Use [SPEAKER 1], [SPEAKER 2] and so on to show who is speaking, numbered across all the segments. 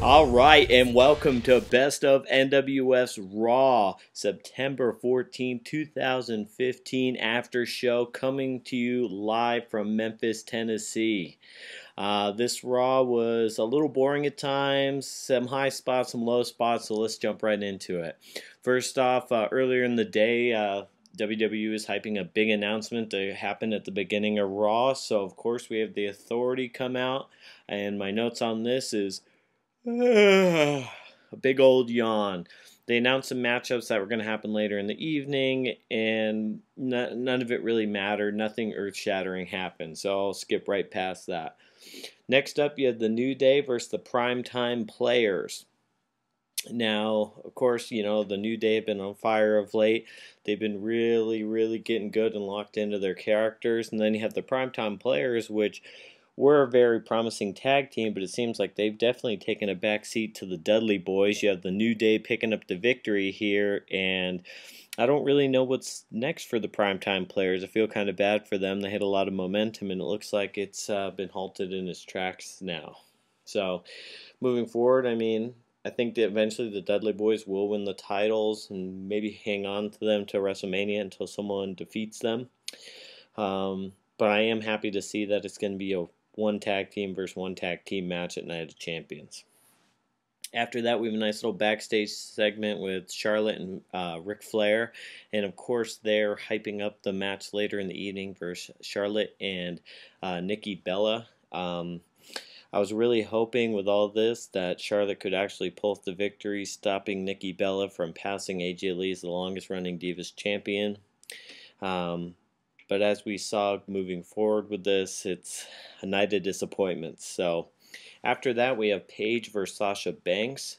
[SPEAKER 1] All right, and welcome to Best of NWF's Raw, September 14, 2015 after show, coming to you live from Memphis, Tennessee. This Raw was a little boring at times, some high spots, some low spots, so let's jump right into it. First off, earlier in the day, WWE is hyping a big announcement to happen at the beginning of Raw, so of course we have the Authority come out, and my notes on this is a big old yawn. They announced some matchups that were going to happen later in the evening, and none of it really mattered. Nothing earth-shattering happened, so I'll skip right past that. Next up, you had the New Day versus the Primetime Players. Now, of course, you know, the New Day have been on fire of late. They've been really getting good and locked into their characters. And then you have the Primetime Players, which were a very promising tag team, but it seems like they've definitely taken a backseat to the Dudley Boys. You have the New Day picking up the victory here, and I don't really know what's next for the Primetime Players. I feel kind of bad for them. They had a lot of momentum, and it looks like it's been halted in its tracks now. So, moving forward, I mean, I think that eventually the Dudley Boys will win the titles and maybe hang on to them to WrestleMania until someone defeats them. But I am happy to see that it's going to be a one tag team versus one tag team match at Night of Champions. After that, we have a nice little backstage segment with Charlotte and Ric Flair. And of course, they're hyping up the match later in the evening versus Charlotte and Nikki Bella. I was really hoping with all this that Charlotte could actually pull off the victory, stopping Nikki Bella from passing AJ Lee as the longest running Divas champion. But as we saw moving forward with this, it's a night of disappointments. So after that, we have Paige versus Sasha Banks.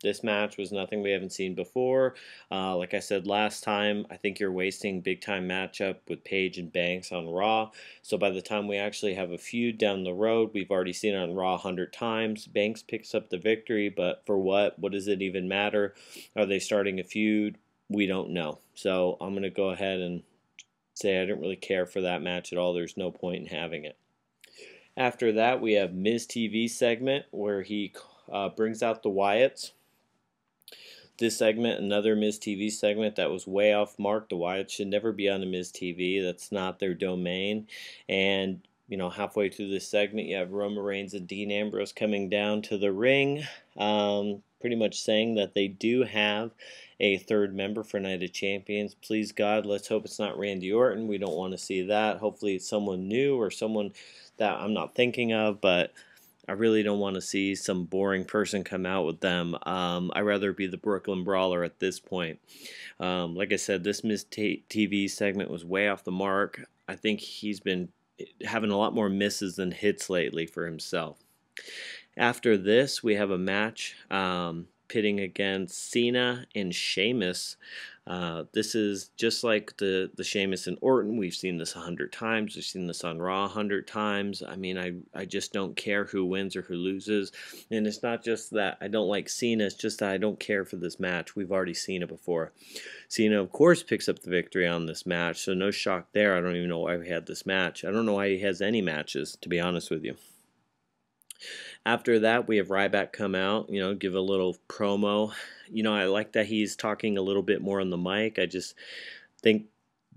[SPEAKER 1] This match was nothing we haven't seen before. Like I said last time, I think you're wasting big-time matchup with Paige and Banks on Raw. So by the time we actually have a feud down the road, we've already seen it on Raw 100 times. Banks picks up the victory, but for what? What does it even matter? Are they starting a feud? We don't know. So I'm going to go ahead and say I didn't really care for that match at all. There's no point in having it. After that, we have Miz TV Segment, where he brings out the Wyatts. This segment, another Miz TV segment that was way off mark. The Wyatts should never be on the Miz TV. That's not their domain. And, you know, halfway through this segment, you have Roman Reigns and Dean Ambrose coming down to the ring, pretty much saying that they do have a third member for Night of Champions. Please, God, let's hope it's not Randy Orton. We don't want to see that. Hopefully it's someone new or someone that I'm not thinking of, but I really don't want to see some boring person come out with them. I'd rather be the Brooklyn Brawler at this point. Like I said, this Miz TV segment was way off the mark. I think he's been having a lot more misses than hits lately for himself. After this, we have a match pitting against Cena and Sheamus. This is just like the Sheamus and Orton. We've seen this 100 times. We've seen this on Raw 100 times. I mean, I just don't care who wins or who loses. And it's not just that I don't like Cena. It's just that I don't care for this match. We've already seen it before. Cena, of course, picks up the victory on this match. So no shock there. I don't even know why we had this match. I don't know why he has any matches, to be honest with you. After that, we have Ryback come out, you know, give a little promo. You know, I like that he's talking a little bit more on the mic. I just think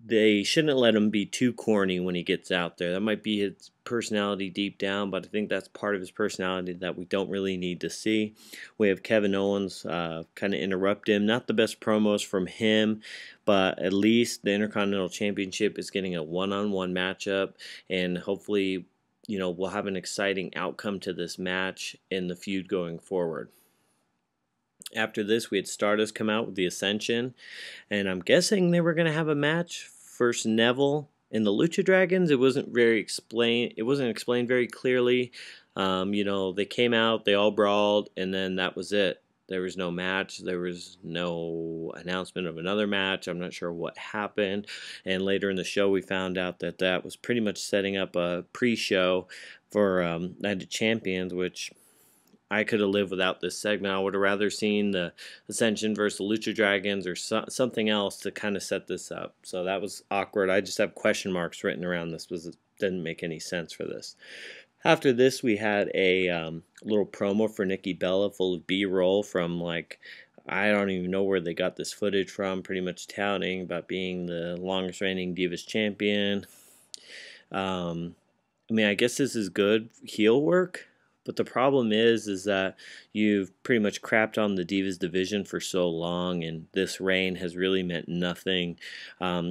[SPEAKER 1] they shouldn't let him be too corny when he gets out there. That might be his personality deep down, but I think that's part of his personality that we don't really need to see. We have Kevin Owens kind of interrupt him. Not the best promos from him, but at least the Intercontinental Championship is getting a one-on-one matchup, and hopefully, you know, we'll have an exciting outcome to this match in the feud going forward. After this, we had Stardust come out with the Ascension, and I'm guessing they were going to have a match versus Neville and the Lucha Dragons. It wasn't explained very clearly. You know, they came out, they all brawled, and then that was it. There was no match. There was no announcement of another match. I'm not sure what happened. And later in the show, we found out that that was pretty much setting up a pre-show for Night of Champions, which I could have lived without this segment. I would have rather seen the Ascension versus the Lucha Dragons or something else to kind of set this up. So that was awkward. I just have question marks written around this. It didn't make any sense for this. After this, we had a little promo for Nikki Bella full of B-roll from, like, I don't even know where they got this footage from, pretty much touting about being the longest reigning Divas champion. I mean, I guess this is good heel work, but the problem is that you've pretty much crapped on the Divas division for so long, and this reign has really meant nothing.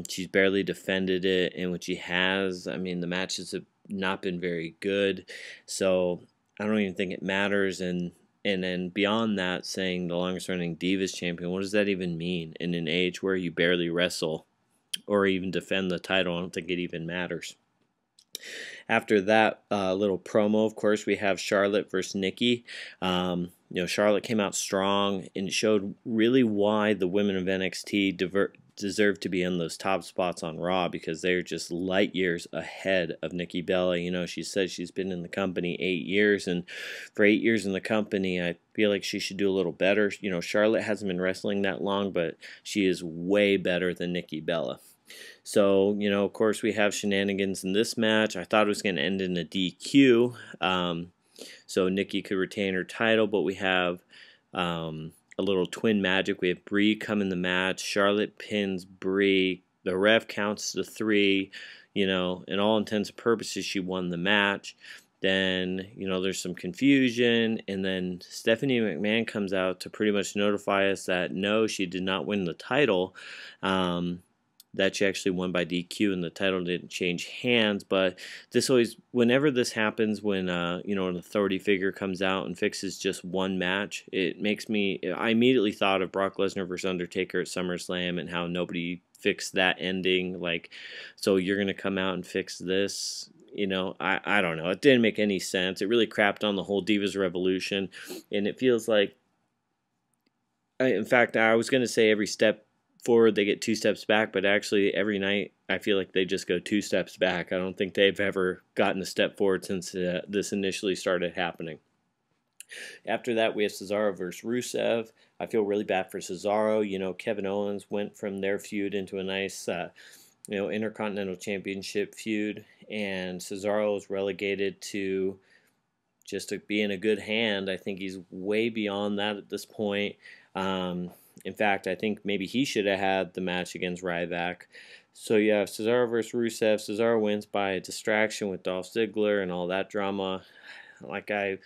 [SPEAKER 1] She's barely defended it, and when she has, I mean, the matches have not been very good, so I don't even think it matters. And then beyond that, saying the longest running Divas champion, what does that even mean in an age where you barely wrestle or even defend the title? I don't think it even matters. After that little promo, of course, we have Charlotte versus Nikki. Charlotte came out strong and showed really why the women of NXT deserve to be in those top spots on Raw, because they're just light years ahead of Nikki Bella. She says she's been in the company 8 years, and for 8 years in the company, I feel like she should do a little better. Charlotte hasn't been wrestling that long, but she is way better than Nikki Bella. So, of course, we have shenanigans in this match. I thought it was going to end in a DQ, so Nikki could retain her title, but we have a little twin magic. We have Brie come in the match. Charlotte pins Brie. The ref counts to 3. In all intents and purposes, she won the match. Then, there's some confusion, and then Stephanie McMahon comes out to pretty much notify us that no, she did not win the title. That she actually won by DQ, and the title didn't change hands. But this always, whenever this happens, when an authority figure comes out and fixes just one match, it makes me. I immediately thought of Brock Lesnar versus Undertaker at SummerSlam and how nobody fixed that ending. Like, so you're gonna come out and fix this? I don't know. It didn't make any sense. It really crapped on the whole Divas Revolution, and it feels like. In fact, I was gonna say every step forward they get 2 steps back, but actually every night I feel like they just go 2 steps back. I don't think they've ever gotten a step forward since this initially started happening. After that, we have Cesaro versus Rusev. I feel really bad for Cesaro. Kevin Owens went from their feud into a nice Intercontinental Championship feud, and Cesaro is relegated to just to be in a good hand. I think he's way beyond that at this point. In fact, I think maybe he should have had the match against Ryback. So you have Cesaro versus Rusev. Cesaro wins by a distraction with Dolph Ziggler and all that drama. Like I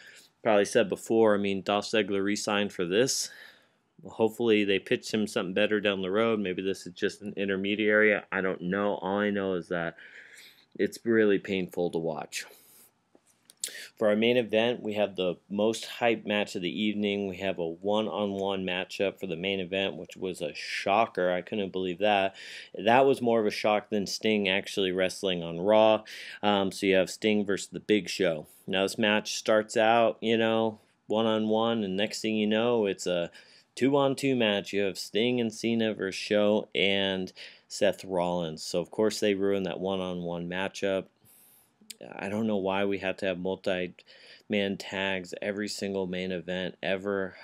[SPEAKER 1] probably said before, I mean, Dolph Ziggler re-signed for this. Hopefully they pitched him something better down the road. Maybe this is just an intermediary. I don't know. All I know is that it's really painful to watch. For our main event, we have the most hyped match of the evening. We have a one-on-one matchup for the main event, which was a shocker. I couldn't believe that. That was more of a shock than Sting actually wrestling on Raw. So you have Sting versus The Big Show. Now this match starts out, one-on-one, and next thing you know, it's a 2-on-2 match. You have Sting and Cena versus Show and Seth Rollins. So, of course, they ruined that one-on-one matchup. I don't know why we have to have multi-man tags every single main event ever.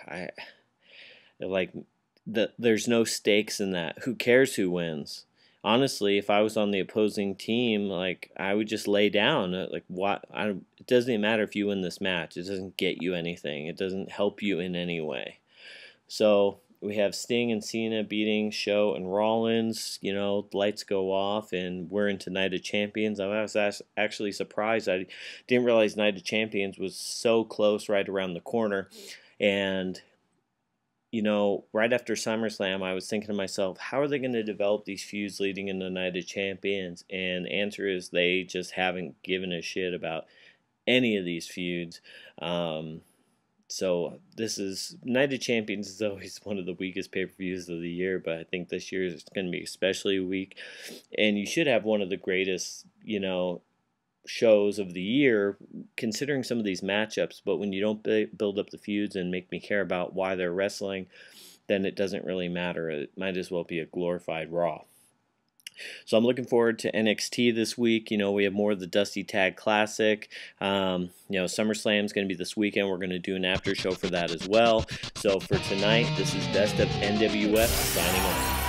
[SPEAKER 1] There's no stakes in that. Who cares who wins? Honestly, if I was on the opposing team, I would just lay down. It doesn't even matter if you win this match. It doesn't get you anything. It doesn't help you in any way. So we have Sting and Cena beating Show and Rollins. Lights go off, and we're into Night of Champions. I was actually surprised. I didn't realize Night of Champions was so close, right around the corner. And, right after SummerSlam, I was thinking to myself, how are they going to develop these feuds leading into Night of Champions? And the answer is they just haven't given a shit about any of these feuds. So this is Night of Champions is always one of the weakest pay-per-views of the year, but I think this year is going to be especially weak. And you should have one of the greatest, shows of the year, considering some of these matchups. But when you don't build up the feuds and make me care about why they're wrestling, then it doesn't really matter. It might as well be a glorified Raw. So I'm looking forward to NXT this week. We have more of the Dusty Tag Classic. SummerSlam is going to be this weekend. We're going to do an after show for that as well. So for tonight, this is Best of NWF signing off.